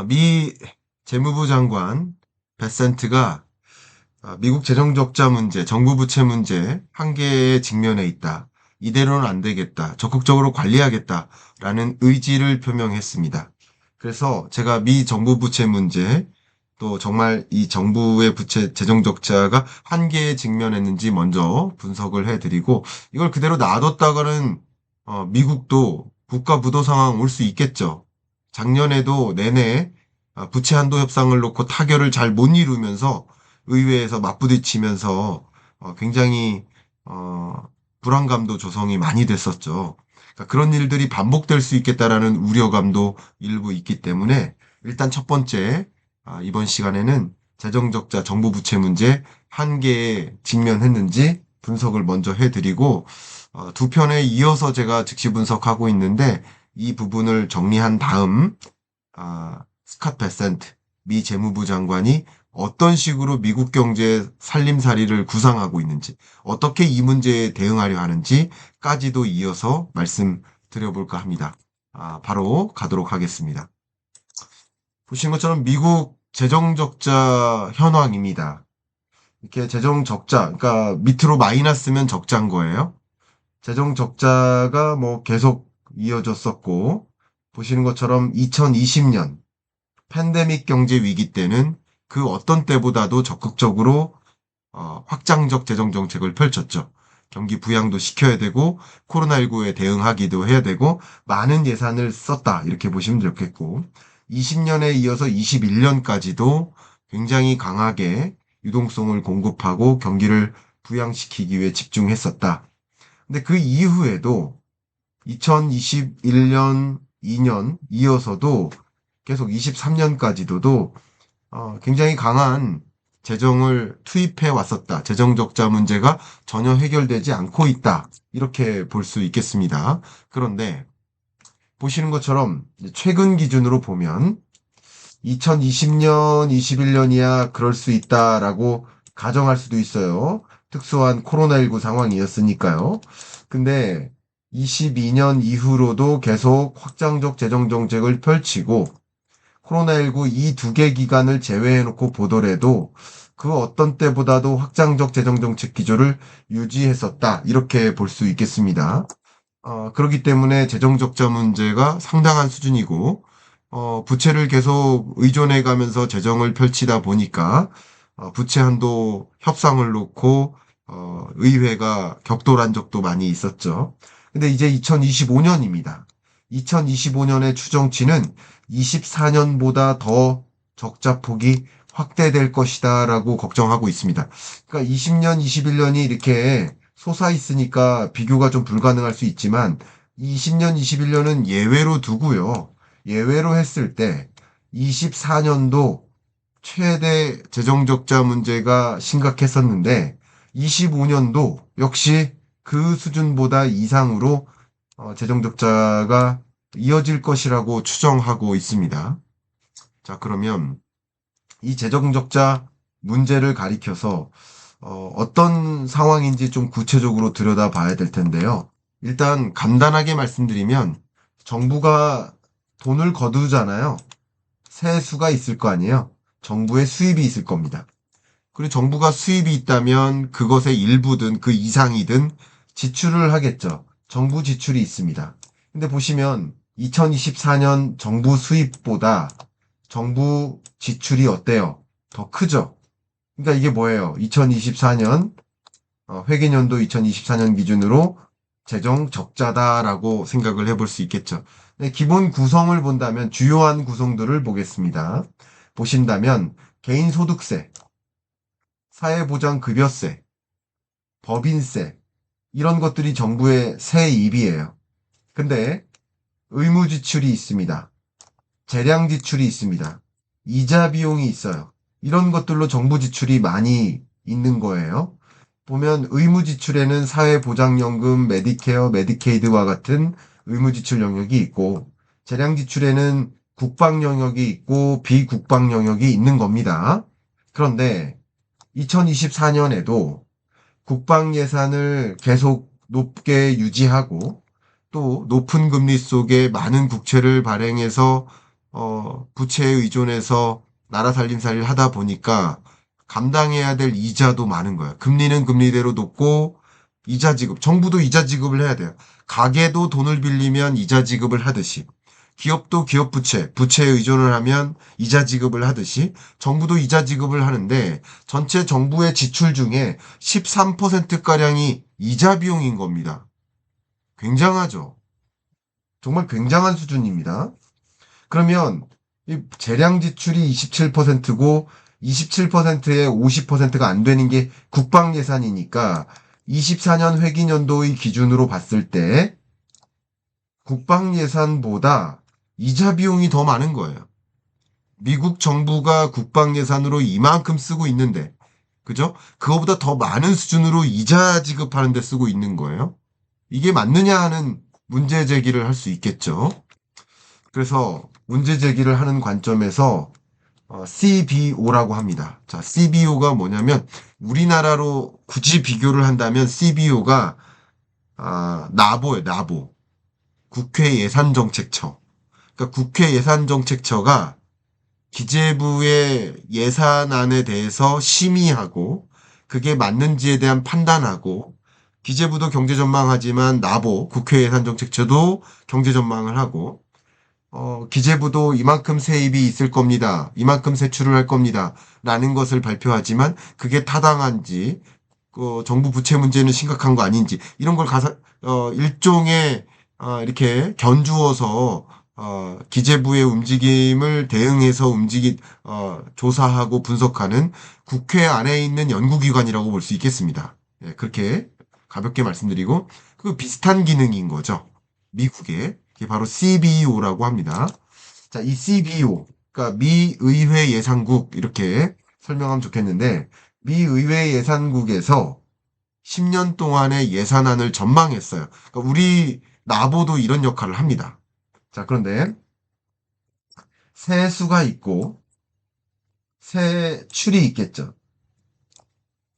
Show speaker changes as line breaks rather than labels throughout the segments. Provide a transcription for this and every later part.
미 재무부 장관 베센트가 미국 재정 적자 문제, 정부 부채 문제 한계에 직면해 있다. 이대로는 안 되겠다. 적극적으로 관리하겠다라는 의지를 표명했습니다. 그래서 제가 미 정부 부채 문제, 또 정말 이 정부의 부채 재정 적자가 한계에 직면했는지 먼저 분석을 해드리고, 이걸 그대로 놔뒀다가는 미국도 국가 부도 상황 올 수 있겠죠. 작년에도 내내 부채 한도 협상을 놓고 타결을 잘 못 이루면서 의회에서 맞부딪히면서 굉장히 어, 불안감도 조성이 많이 됐었죠. 그러니까 그런 일들이 반복될 수 있겠다라는 우려감도 일부 있기 때문에 일단 첫 번째 이번 시간에는 재정적자 정부 부채 문제 한계에 직면했는지 분석을 먼저 해드리고 두 편에 이어서 제가 즉시 분석하고 있는데 이 부분을 정리한 다음 스캇 베센트 미 재무부 장관이 어떤 식으로 미국 경제 살림살이를 구상하고 있는지, 어떻게 이 문제에 대응하려 하는지까지도 이어서 말씀드려볼까 합니다. 바로 가도록 하겠습니다. 보신 것처럼 미국 재정적자 현황입니다. 이렇게 재정적자, 그러니까 밑으로 마이너스면 적자인 거예요. 재정적자가 뭐 계속 이어졌었고, 보시는 것처럼 2020년 팬데믹 경제 위기 때는 그 어떤 때보다도 적극적으로 확장적 재정 정책을 펼쳤죠. 경기 부양도 시켜야 되고 코로나19에 대응하기도 해야 되고 많은 예산을 썼다 이렇게 보시면 좋겠고 20년에 이어서 21년까지도 굉장히 강하게 유동성을 공급하고 경기를 부양시키기 위해 집중했었다. 근데 그 이후에도 2021년, 2년 이어서도 계속 23년까지도 굉장히 강한 재정을 투입해 왔었다. 재정 적자 문제가 전혀 해결되지 않고 있다. 이렇게 볼 수 있겠습니다. 그런데 보시는 것처럼 최근 기준으로 보면 2020년, 21년이야 그럴 수 있다라고 가정할 수도 있어요. 특수한 코로나19 상황이었으니까요. 근데 22년 이후로도 계속 확장적 재정 정책을 펼치고 코로나19 이 두 개 기간을 제외해놓고 보더라도 그 어떤 때보다도 확장적 재정정책 기조를 유지했었다. 이렇게 볼 수 있겠습니다. 그렇기 때문에 재정적자 문제가 상당한 수준이고, 부채를 계속 의존해 가면서 재정을 펼치다 보니까, 부채 한도 협상을 놓고, 의회가 격돌한 적도 많이 있었죠. 근데 이제 2025년입니다. 2025년의 추정치는 24년보다 더 적자 폭이 확대될 것이다라고 걱정하고 있습니다. 그러니까 20년, 21년이 이렇게 솟아 있으니까 비교가 좀 불가능할 수 있지만 20년, 21년은 예외로 두고요. 예외로 했을 때 24년도 최대 재정적자 문제가 심각했었는데 25년도 역시 그 수준보다 이상으로 재정적자가 이어질 것이라고 추정하고 있습니다. 자, 그러면 이 재정적자 문제를 가리켜서 어떤 상황인지 좀 구체적으로 들여다봐야 될 텐데요. 일단 간단하게 말씀드리면 정부가 돈을 거두잖아요. 세수가 있을 거 아니에요. 정부의 수입이 있을 겁니다. 그리고 정부가 수입이 있다면 그것의 일부든 그 이상이든 지출을 하겠죠. 정부 지출이 있습니다. 근데 보시면 2024년 정부 수입보다 정부 지출이 어때요? 더 크죠? 그러니까 이게 뭐예요? 2024년 회계년도 2024년 기준으로 재정 적자다라고 생각을 해볼 수 있겠죠. 네, 기본 구성을 본다면 주요한 구성들을 보겠습니다. 보신다면 개인소득세, 사회보장급여세, 법인세 이런 것들이 정부의 세입이에요. 근데 의무 지출이 있습니다. 재량 지출이 있습니다. 이자 비용이 있어요. 이런 것들로 정부 지출이 많이 있는 거예요. 보면 의무 지출에는 사회보장연금, 메디케어, 메디케이드와 같은 의무 지출 영역이 있고 재량 지출에는 국방 영역이 있고 비국방 영역이 있는 겁니다. 그런데 2024년에도 국방 예산을 계속 높게 유지하고 또 높은 금리 속에 많은 국채를 발행해서 부채에 의존해서 나라 살림살이를 하다 보니까 감당해야 될 이자도 많은 거예요. 금리는 금리대로 높고 이자 지급, 정부도 이자 지급을 해야 돼요. 가게도 돈을 빌리면 이자 지급을 하듯이 기업도 기업 부채에 의존을 하면 이자 지급을 하듯이 정부도 이자 지급을 하는데 전체 정부의 지출 중에 13%가량이 이자 비용인 겁니다. 굉장하죠. 정말 굉장한 수준입니다. 그러면 이 재량 지출이 27%고 27%에 50%가 안 되는 게 국방 예산이니까 24년 회기년도의 기준으로 봤을 때 국방 예산보다 이자 비용이 더 많은 거예요. 미국 정부가 국방 예산으로 이만큼 쓰고 있는데, 그죠? 그거보다 더 많은 수준으로 이자 지급하는 데 쓰고 있는 거예요. 이게 맞느냐 하는 문제 제기를 할 수 있겠죠. 그래서 문제 제기를 하는 관점에서 CBO라고 합니다. 자, CBO가 뭐냐면 우리나라로 굳이 비교를 한다면 CBO가 나보예요, 나보. 국회 예산정책처. 그러니까 국회 예산정책처가 기재부의 예산안에 대해서 심의하고 그게 맞는지에 대한 판단하고 기재부도 경제전망하지만 나보 국회 예산정책처도 경제전망을 하고 기재부도 이만큼 세입이 있을 겁니다. 이만큼 세출을 할 겁니다. 라는 것을 발표하지만 그게 타당한지 정부 부채 문제는 심각한 거 아닌지 이런 걸 일종의 이렇게 견주어서 기재부의 움직임을 대응해서 조사하고 분석하는 국회 안에 있는 연구기관이라고 볼 수 있겠습니다. 예, 그렇게 가볍게 말씀드리고 그 비슷한 기능인 거죠. 미국의 이게 바로 CBO라고 합니다. 자, 이 CBO, 그러니까 미의회 예산국 이렇게 설명하면 좋겠는데 미의회 예산국에서 10년 동안의 예산안을 전망했어요. 그러니까 우리 나보도 이런 역할을 합니다. 자, 그런데 세수가 있고 세출이 있겠죠.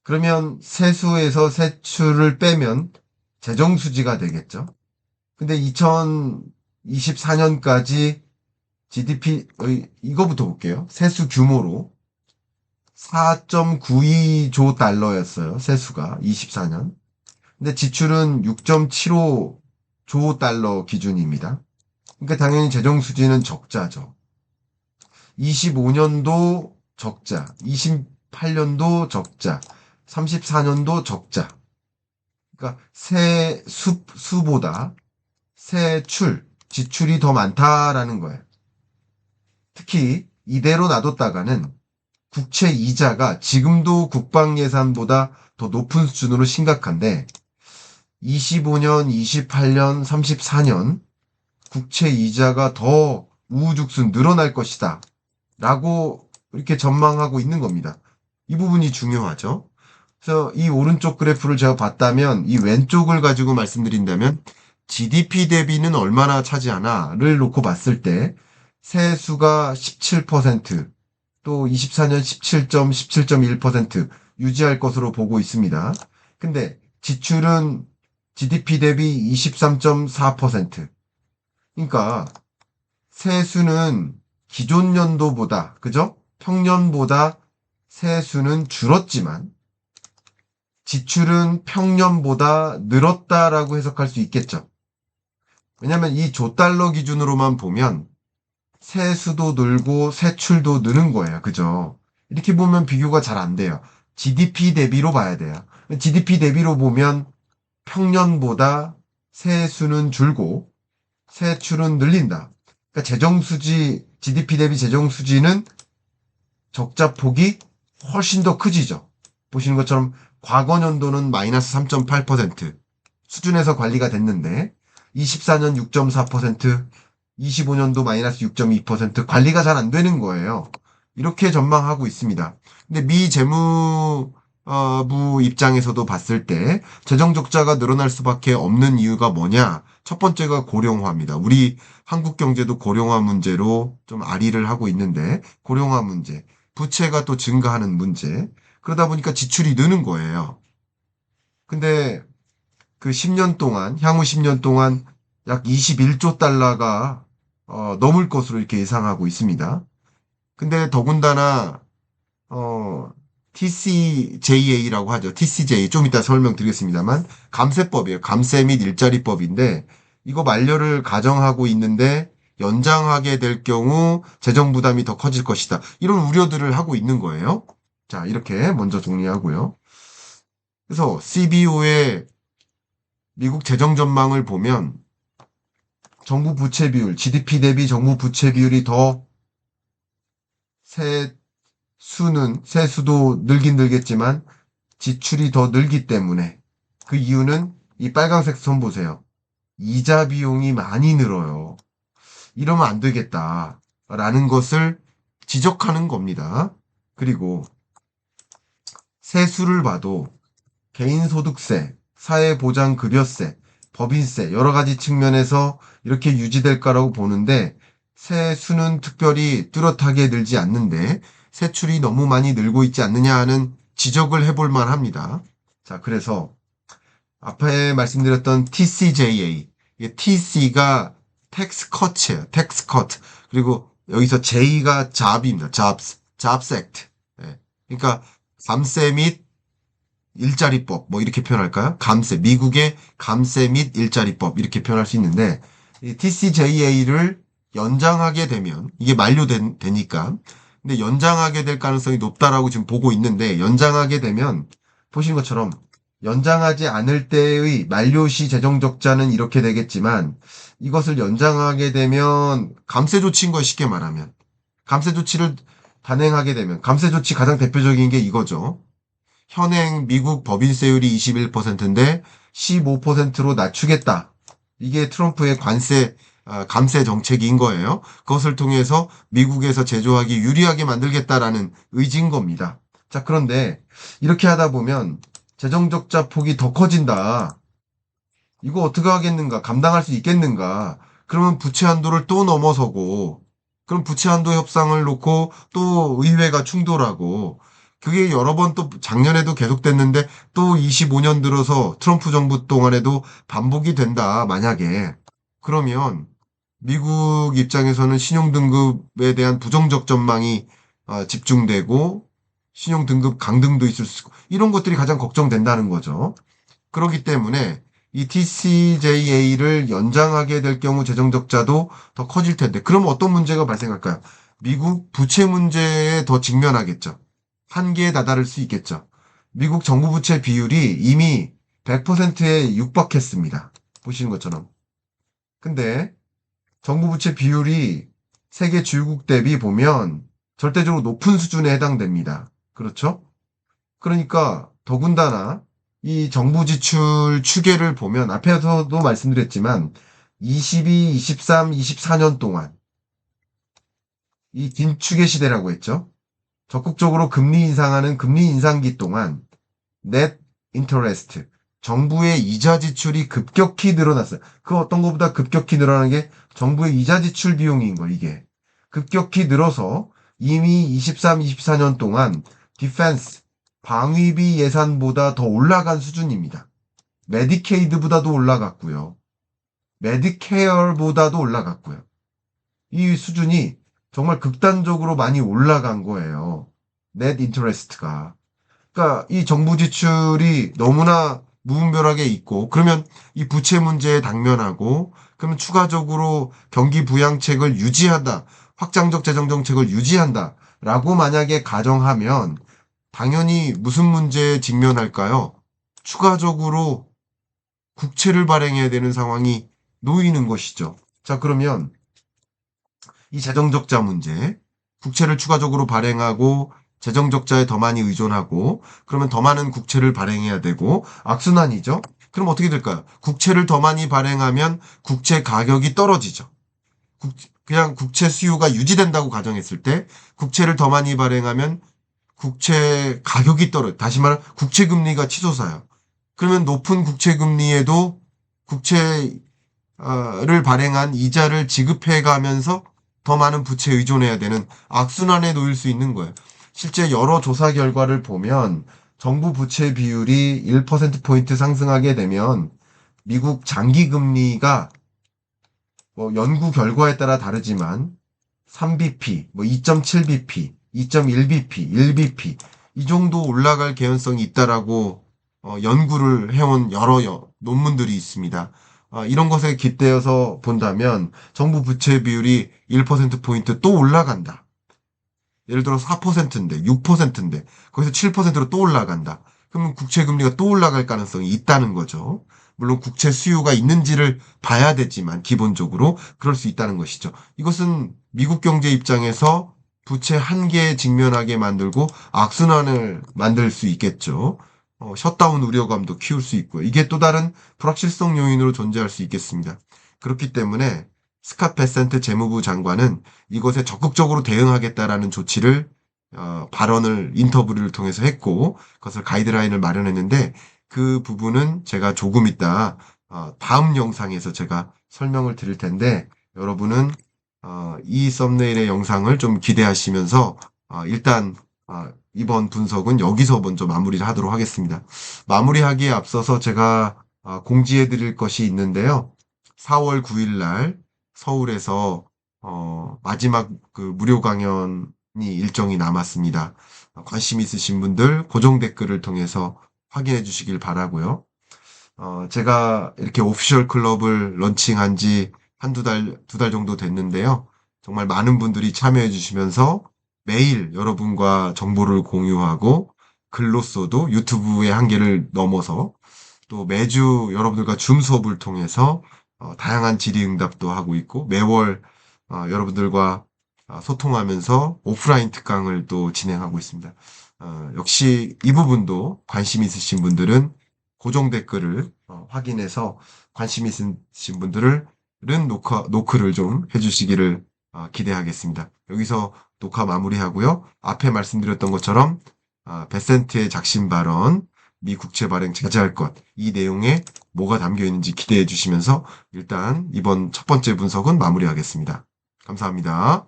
그러면 세수에서 세출을 빼면 재정수지가 되겠죠. 근데 2024년까지 GDP, 이거부터 볼게요. 세수 규모로 4.92조 달러였어요. 세수가 24년. 근데 지출은 6.75조 달러 기준입니다. 그러니까 당연히 재정수지는 적자죠. 25년도 적자, 28년도 적자, 34년도 적자. 그러니까 수보다 세출, 지출이 더 많다라는 거예요. 특히 이대로 놔뒀다가는 국채 이자가 지금도 국방 예산보다 더 높은 수준으로 심각한데 25년, 28년, 34년 국채 이자가 더 우후죽순 늘어날 것이다 라고 이렇게 전망하고 있는 겁니다. 이 부분이 중요하죠. 그래서 이 오른쪽 그래프를 제가 봤다면 이 왼쪽을 가지고 말씀드린다면 GDP 대비는 얼마나 차지하나를 놓고 봤을 때 세수가 17%, 또 24년 17.1% 유지할 것으로 보고 있습니다. 근데 지출은 GDP 대비 23.4%. 그러니까 세수는 기존 연도보다, 그죠? 평년보다 세수는 줄었지만 지출은 평년보다 늘었다라고 해석할 수 있겠죠. 왜냐하면 이 조달러 기준으로만 보면 세수도 늘고 세출도 느는 거예요. 그죠? 이렇게 보면 비교가 잘 안 돼요. GDP 대비로 봐야 돼요. GDP 대비로 보면 평년보다 세수는 줄고 세출은 늘린다. 그러니까 재정수지, GDP 대비 재정수지는 적자 폭이 훨씬 더 크지죠. 보시는 것처럼 과거 연도는 마이너스 3.8% 수준에서 관리가 됐는데 24년 6.4%, 25년도 마이너스 6.2% 관리가 잘 안 되는 거예요. 이렇게 전망하고 있습니다. 근데 미 재무부 입장에서도 봤을 때 재정 적자가 늘어날 수밖에 없는 이유가 뭐냐? 첫 번째가 고령화입니다. 우리 한국 경제도 고령화 문제로 좀 아리를 하고 있는데 고령화 문제, 부채가 또 증가하는 문제. 그러다 보니까 지출이 느는 거예요. 근데 그 10년 동안, 향후 10년 동안 약 21조 달러가 넘을 것으로 이렇게 예상하고 있습니다. 근데 더군다나 TCJA라고 하죠. TCJ 좀 이따 설명드리겠습니다만 감세법이에요. 감세 및 일자리법인데 이거 만료를 가정하고 있는데 연장하게 될 경우 재정 부담이 더 커질 것이다. 이런 우려들을 하고 있는 거예요. 자, 이렇게 먼저 정리하고요. 그래서 CBO의 미국 재정 전망을 보면 정부 부채 비율, GDP 대비 정부 부채 비율이 더 세수도 늘긴 늘겠지만 지출이 더 늘기 때문에 그 이유는 이 빨간색 선 보세요. 이자 비용이 많이 늘어요. 이러면 안 되겠다라는 것을 지적하는 겁니다. 그리고 세수를 봐도 개인소득세, 사회보장급여세, 법인세 여러 가지 측면에서 이렇게 유지될까라고 보는데 세수는 특별히 뚜렷하게 늘지 않는데 세출이 너무 많이 늘고 있지 않느냐 하는 지적을 해볼 만합니다. 자, 그래서 앞에 말씀드렸던 TCJA, TC가 tax cut예요. tax cut. 그리고 여기서 J가 job입니다. jobs act. 예. 그러니까 감세 및 일자리법 뭐 이렇게 표현할까요? 감세, 미국의 감세 및 일자리법 이렇게 표현할 수 있는데 이 TCJA를 연장하게 되면 이게 만료되니까 근데 연장하게 될 가능성이 높다라고 지금 보고 있는데 연장하게 되면 보시는 것처럼 연장하지 않을 때의 만료시 재정 적자는 이렇게 되겠지만 이것을 연장하게 되면 감세 조치인 거예요. 쉽게 말하면 감세 조치를 단행하게 되면 감세 조치 가장 대표적인 게 이거죠. 현행 미국 법인세율이 21%인데 15%로 낮추겠다. 이게 트럼프의 감세 정책인 거예요. 그것을 통해서 미국에서 제조하기 유리하게 만들겠다라는 의지인 겁니다. 자, 그런데 이렇게 하다 보면 재정적자 폭이 더 커진다. 이거 어떻게 하겠는가? 감당할 수 있겠는가? 그러면 부채 한도를 또 넘어서고, 그럼 부채 한도 협상을 놓고 또 의회가 충돌하고, 그게 여러 번 또 작년에도 계속됐는데 또 25년 들어서 트럼프 정부 동안에도 반복이 된다. 만약에. 그러면 미국 입장에서는 신용등급에 대한 부정적 전망이 집중되고 신용등급 강등도 있을 수 있고 이런 것들이 가장 걱정된다는 거죠. 그렇기 때문에 이 TCJA를 연장하게 될 경우 재정적자도 더 커질 텐데 그럼 어떤 문제가 발생할까요? 미국 부채 문제에 더 직면하겠죠. 한계에 다다를 수 있겠죠. 미국 정부 부채 비율이 이미 100%에 육박했습니다. 보시는 것처럼. 근데 정부 부채 비율이 세계 주요국 대비 보면 절대적으로 높은 수준에 해당됩니다. 그렇죠? 그러니까 더군다나 이 정부 지출 추계를 보면 앞에서도 말씀드렸지만 22, 23, 24년 동안 이 긴축의 시대라고 했죠. 적극적으로 금리 인상하는 금리 인상기 동안 net interest 정부의 이자 지출이 급격히 늘어났어요. 그 어떤 것보다 급격히 늘어나는 게 정부의 이자 지출 비용인 거예요, 이게. 급격히 늘어서 이미 23, 24년 동안 디펜스, 방위비 예산보다 더 올라간 수준입니다. 메디케이드보다도 올라갔고요. 메디케어보다도 올라갔고요. 이 수준이 정말 극단적으로 많이 올라간 거예요. net interest가. 그러니까 이 정부 지출이 너무나 무분별하게 있고 그러면 이 부채 문제에 당면하고 그러면 추가적으로 경기 부양책을 유지한다. 확장적 재정 정책을 유지한다라고 만약에 가정하면 당연히 무슨 문제에 직면할까요? 추가적으로 국채를 발행해야 되는 상황이 놓이는 것이죠. 자, 그러면 이 재정적자 문제, 국채를 추가적으로 발행하고 재정적자에 더 많이 의존하고 그러면 더 많은 국채를 발행해야 되고 악순환이죠. 그럼 어떻게 될까요? 국채를 더 많이 발행하면 국채 가격이 떨어지죠. 그냥 국채 수요가 유지된다고 가정했을 때 국채를 더 많이 발행하면 국채 가격이 다시 말하면 국채 금리가 치솟아요. 그러면 높은 국채 금리에도 국채를 발행한 이자를 지급해 가면서 더 많은 부채에 의존해야 되는 악순환에 놓일 수 있는 거예요. 실제 여러 조사 결과를 보면 정부 부채 비율이 1%포인트 상승하게 되면 미국 장기 금리가 뭐 연구 결과에 따라 다르지만 3bp, 뭐 2.7bp, 2.1bp, 1bp 이 정도 올라갈 개연성이 있다라고 연구를 해온 여러 논문들이 있습니다. 이런 것에 깃대어서 본다면 정부 부채 비율이 1%포인트 또 올라간다. 예를 들어 4%인데 6%인데 거기서 7%로 또 올라간다. 그러면 국채 금리가 또 올라갈 가능성이 있다는 거죠. 물론 국채 수요가 있는지를 봐야 되지만 기본적으로 그럴 수 있다는 것이죠. 이것은 미국 경제 입장에서 부채 한계에 직면하게 만들고 악순환을 만들 수 있겠죠. 셧다운 우려감도 키울 수 있고요. 이게 또 다른 불확실성 요인으로 존재할 수 있겠습니다. 그렇기 때문에 스캇 베센트 재무부 장관은 이것에 적극적으로 대응하겠다라는 조치를 발언을 인터뷰를 통해서 했고 그것을 가이드라인을 마련했는데 그 부분은 제가 조금 이따 다음 영상에서 제가 설명을 드릴 텐데 여러분은 이 썸네일의 영상을 좀 기대하시면서 일단 이번 분석은 여기서 먼저 마무리를 하도록 하겠습니다. 마무리하기에 앞서서 제가 공지해 드릴 것이 있는데요. 4월 9일 날 서울에서 마지막 그 무료 강연이 일정이 남았습니다. 관심 있으신 분들 고정 댓글을 통해서 확인해 주시길 바라고요. 제가 이렇게 오피셜 클럽을 런칭한 지 한두 달, 두 달 정도 됐는데요. 정말 많은 분들이 참여해 주시면서 매일 여러분과 정보를 공유하고 글로써도 유튜브의 한계를 넘어서 또 매주 여러분들과 줌 수업을 통해서 다양한 질의응답도 하고 있고 매월 여러분들과 소통하면서 오프라인 특강을 또 진행하고 있습니다. 역시 이 부분도 관심 있으신 분들은 고정 댓글을 확인해서 관심 있으신 분들은 노크를 좀 해주시기를 기대하겠습니다. 여기서 녹화 마무리하고요. 앞에 말씀드렸던 것처럼 베센트의 작심 발언, 미 국채 발행 자제할 것, 이 내용에 뭐가 담겨 있는지 기대해 주시면서 일단 이번 첫 번째 분석은 마무리하겠습니다. 감사합니다.